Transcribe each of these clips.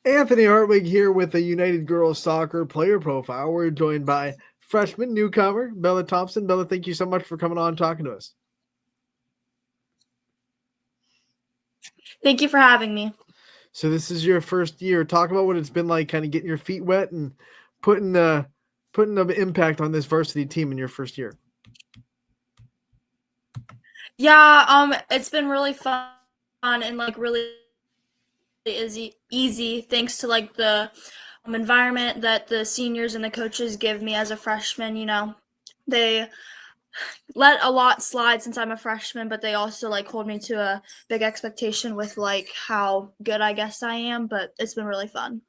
Anthony Hartwig here with the United Girls Soccer player profile. We're joined by freshman newcomer Bella Thompson. Bella, thank you so much for coming on and talking to us. Thank you for having me. So this is your first year. Talk about what it's been like, kind of getting your feet wet and putting an impact on this varsity team in your first year. Yeah, it's been really fun and like really easy thanks to like the environment that the seniors and the coaches give me as a freshman. They let a lot slide since I'm a freshman, but they also like hold me to a big expectation with like how good I guess I am. But it's been really fun.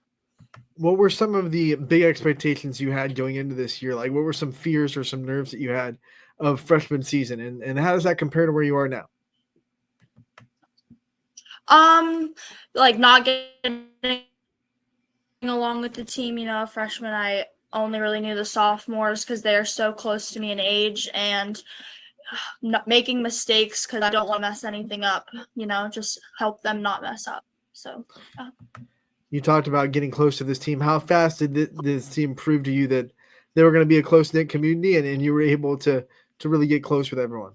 What were some of the big expectations you had going into this year? Like, what were some fears or some nerves that you had of freshman season, and how does that compare to where you are now? Um, like not getting along with the team. Freshman, I only really knew the sophomores because they are so close to me in age, and not making mistakes because I don't want to mess anything up. Just help them not mess up. So, uh, You talked about getting close to this team. How fast did this team prove to you that they were going to be a close knit community, and you were able to really get close with everyone?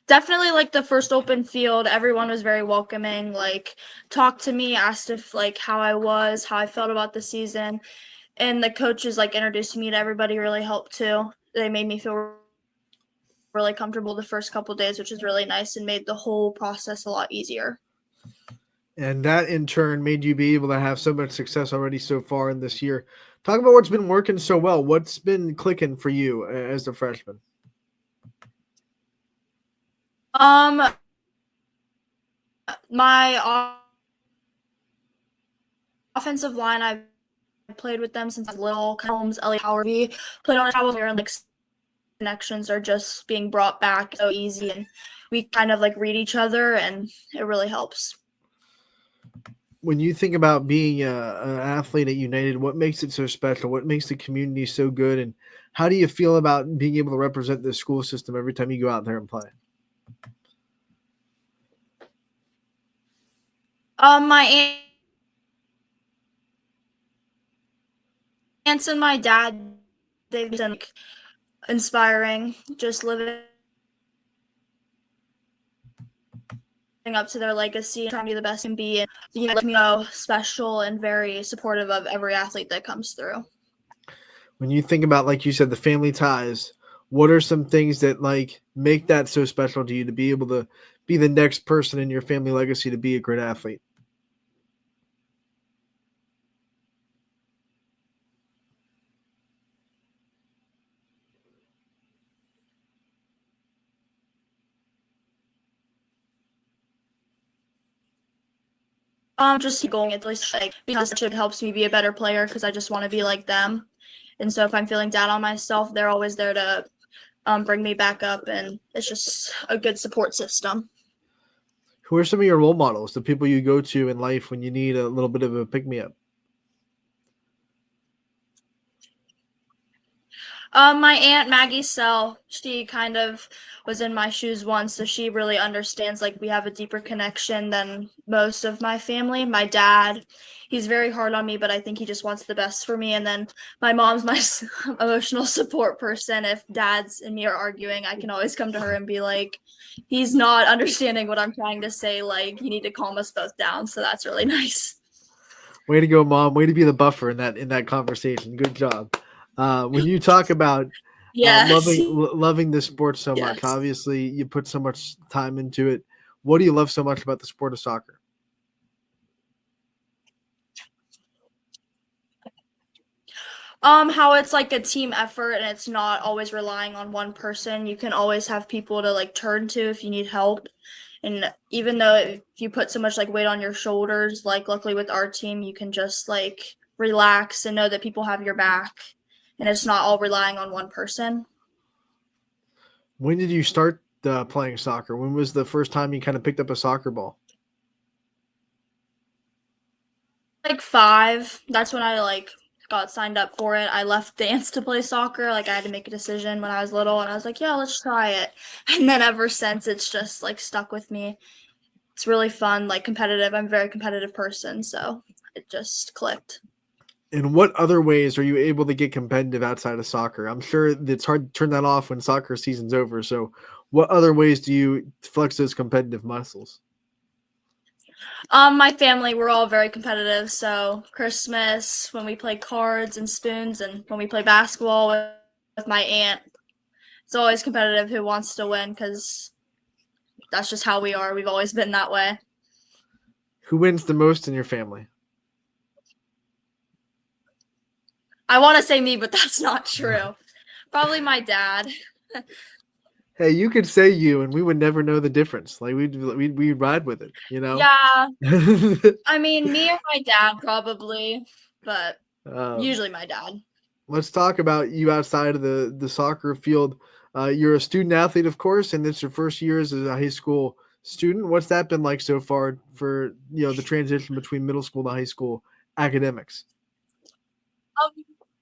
definitely like the first open field, everyone was very welcoming. Like, talked to me, asked if like how I was, how I felt about the season, and the coaches like introducing me to everybody really helped too. They made me feel really comfortable the first couple days, which is really nice and made the whole process a lot easier. And that in turn made you be able to have so much success already so far in this year. Talk about what's been working so well. What's been clicking for you as a freshman? Um, my offensive line, I've played with them since I was little. Holmes, Ellie Howerby played on a travel here, and like connections are just being brought back so easy, and we kind of like read each other, and it really helps. When you think about being an athlete at United, what makes it so special? What makes the community so good? And how do you feel about being able to represent the school system every time you go out there and play? My aunts and my dad, they've been like, inspiring, just living up to their legacy, trying to be the best can be, and let me know special and very supportive of every athlete that comes through. When you think about, like you said, the family ties, what are some things that like make that so special to you to be able to be the next person in your family legacy to be a great athlete? Just going at least like because it helps me be a better player because I just want to be like them. And so if I'm feeling down on myself, they're always there to bring me back up, and it's just a good support system. Who are some of your role models, the people you go to in life when you need a little bit of a pick me up? My aunt Maggie Sell, she kind of was in my shoes once, so she really understands like we have a deeper connection than most of my family. My dad, he's very hard on me, but I think he just wants the best for me. And then my mom's my emotional support person. If dad's and me are arguing, I can always come to her and be like, he's not understanding what I'm trying to say. Like, you need to calm us both down. So that's really nice. Way to go, mom! Way to be the buffer in that conversation. Good job. When you talk about Yes. loving the sport so much, Yes. obviously you put so much time into it. What do you love so much about the sport of soccer? How it's like a team effort and it's not always relying on one person. You can always have people to like turn to if you need help. And even though if you put so much like weight on your shoulders, like luckily with our team, you can just like relax and know that people have your back and it's not all relying on one person. When did you start playing soccer? When was the first time you kind of picked up a soccer ball? Like 5, that's when I like got signed up for it. I left dance to play soccer. Like I had to make a decision when I was little and I was like, yeah, let's try it. And then ever since it's just like stuck with me. it's really fun, like competitive. I'm a very competitive person, so it just clicked. In what other ways are you able to get competitive outside of soccer? I'm sure it's hard to turn that off when soccer season's over. So, what other ways do you flex those competitive muscles? My family, we're all very competitive. So Christmas, when we play cards and spoons, and when we play basketball with my aunt, it's always competitive. Who wants to win? Because that's just how we are. We've always been that way. Who wins the most in your family? I want to say me, but that's not true. Probably my dad. Hey, you could say you, and we would never know the difference. Like we'd ride with it, you know. Yeah, I mean, me or my dad probably, but um, usually my dad. let's talk about you outside of the soccer field. You're a student athlete, of course, and it's your first year as a high school student. What's that been like so far for the transition between middle school to high school academics? Um,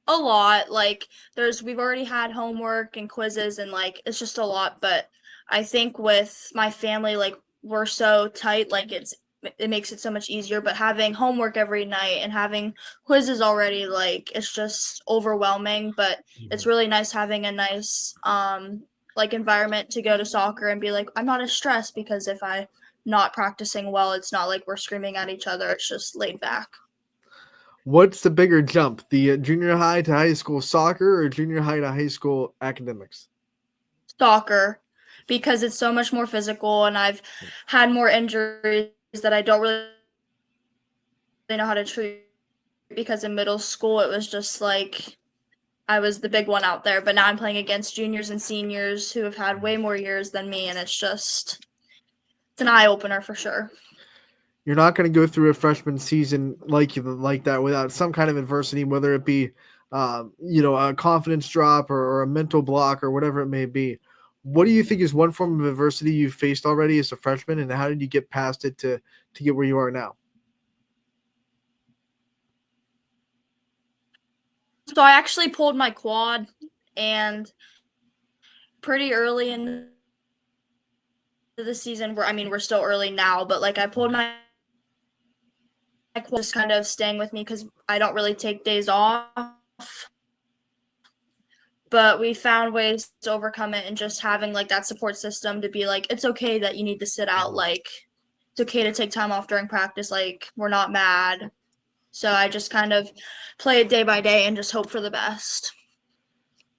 a lot. Like we've already had homework and quizzes and like it's just a lot, but I think with my family like we're so tight like it makes it so much easier, but having homework every night and having quizzes already like it's just overwhelming, but it's really nice having a nice like environment to go to soccer and be like I'm not as stressed because if I not practicing well, it's not like we're screaming at each other. It's just laid back. What's the bigger jump, the junior high to high school soccer or junior high to high school academics? Soccer because it's so much more physical and I've had more injuries that I don't really know how to treat because in middle school it was just like I was the big one out there, but now I'm playing against juniors and seniors who have had way more years than me and it's an eye opener for sure. You're not going to go through a freshman season like that without some kind of adversity, whether it be a confidence drop or a mental block or whatever it may be. What do you think is one form of adversity you've faced already as a freshman, and how did you get past it to get where you are now? So I actually pulled my quad and pretty early in the season where I mean we're still early now, but like I pulled my just kind of staying with me because I don't really take days off. But we found ways to overcome it and just having like that support system to be like, it's okay that you need to sit out. Like, it's okay to take time off during practice. Like, we're not mad. So I just kind of play it day by day and just hope for the best.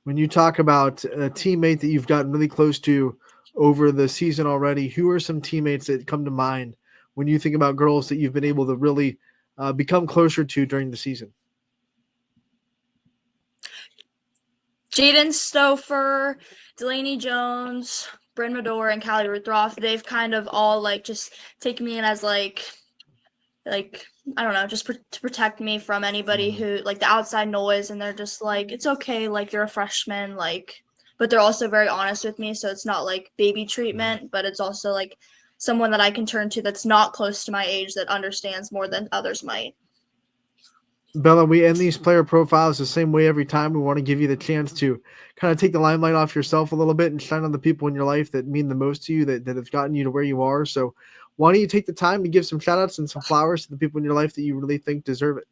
When you talk about a teammate that you've gotten really close to over the season already, who are some teammates that come to mind when you think about girls that you've been able to really become closer to during the season? Jaden Stouffer, Delaney Jones, Bryn Medore, and Callie Ruthroff, they've kind of all like just taken me in as like I don't know, just to protect me from anybody who like the outside noise, and they're just like, it's okay, like you're a freshman, like, but they're also very honest with me, so it's not like baby treatment, but it's also like someone that I can turn to that's not close to my age that understands more than others might. Bella, we end these player profiles the same way every time. We want to give you the chance to kind of take the limelight off yourself a little bit and shine on the people in your life that mean the most to you, that have gotten you to where you are. So why don't you take the time to give some shout outs and some flowers to the people in your life that you really think deserve it?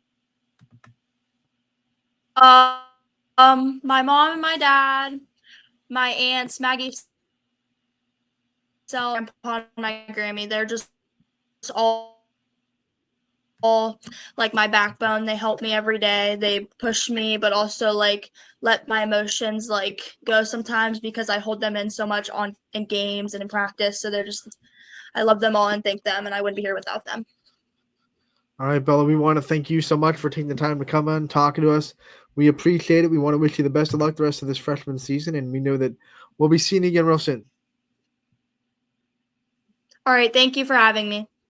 My mom and my dad, my aunts, Maggie, Sel, and my Grammy, they're just all like my backbone. They help me every day. They push me, but also like let my emotions like go sometimes because I hold them in so much in games and in practice. So I love them all and thank them, and I wouldn't be here without them. All right, Bella, we want to thank you so much for taking the time to come on, talking to us. We appreciate it. We want to wish you the best of luck the rest of this freshman season, and we know that we'll be seeing you again real soon. All right. Thank you for having me.